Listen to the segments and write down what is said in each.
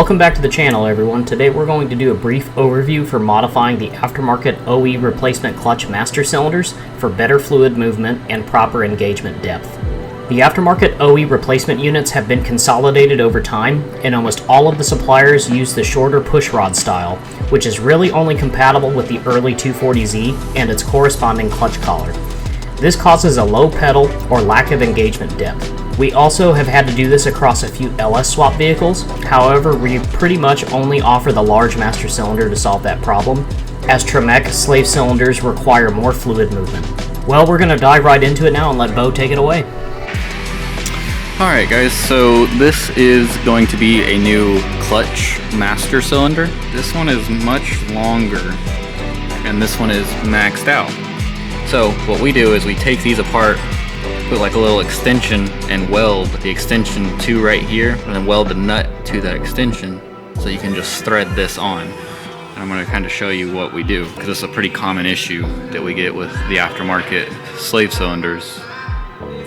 Welcome back to the channel, everyone. Today we're going to do a brief overview for modifying the aftermarket OE replacement clutch master cylinders for better fluid movement and proper engagement depth. The aftermarket OE replacement units have been consolidated over time, and almost all of the suppliers use the shorter pushrod style, which is really only compatible with the early 240Z and its corresponding clutch collar. This causes a low pedal or lack of engagement depth. We also have had to do this across a few LS swap vehicles. However, we pretty much only offer the large master cylinder to solve that problem, as Tremec slave cylinders require more fluid movement. Well, we're going to dive right into it now and let Bo take it away. Alright guys, so this is going to be a new clutch master cylinder. This one is much longer and this one is maxed out. So what we do is we take these apart, put like a little extension and weld the extension to right here, and then weld the nut to that extension so you can just thread this on. And I'm going to kind of show you what we do, because it's a pretty common issue that we get with the aftermarket slave cylinders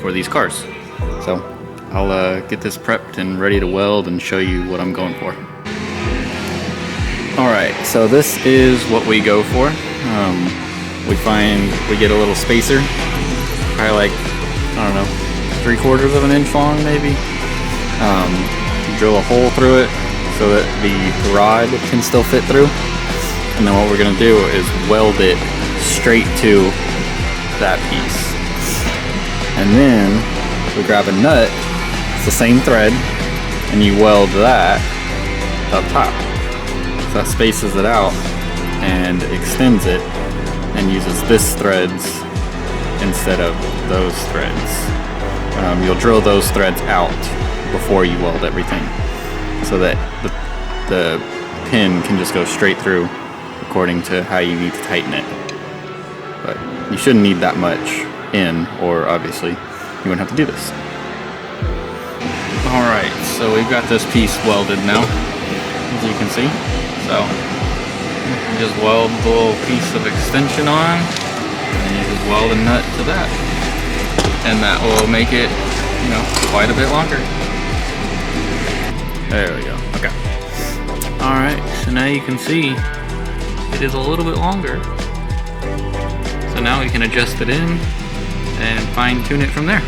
for these cars. So I'll get this prepped and ready to weld and show you what I'm going for. Alright, so this is what we go for. We get a little spacer, probably like, I don't know, 3/4 of an inch long maybe. Drill a hole through it so that the rod can still fit through. And then what we're going to do is weld it straight to that piece. And then we grab a nut, it's the same thread, and you weld that up top. So that spaces it out and extends it and uses this threads instead of those threads. You'll drill those threads out before you weld everything so that the pin can just go straight through according to how you need to tighten it. But you shouldn't need that much in, or obviously you wouldn't have to do this. Alright, so we've got this piece welded now, as you can see. So you just weld the little piece of extension on, and you just weld a nut to that, and that will make it, you know, quite a bit longer. There we go. Okay. Alright, so now you can see it is a little bit longer. So now we can adjust it in and fine tune it from there.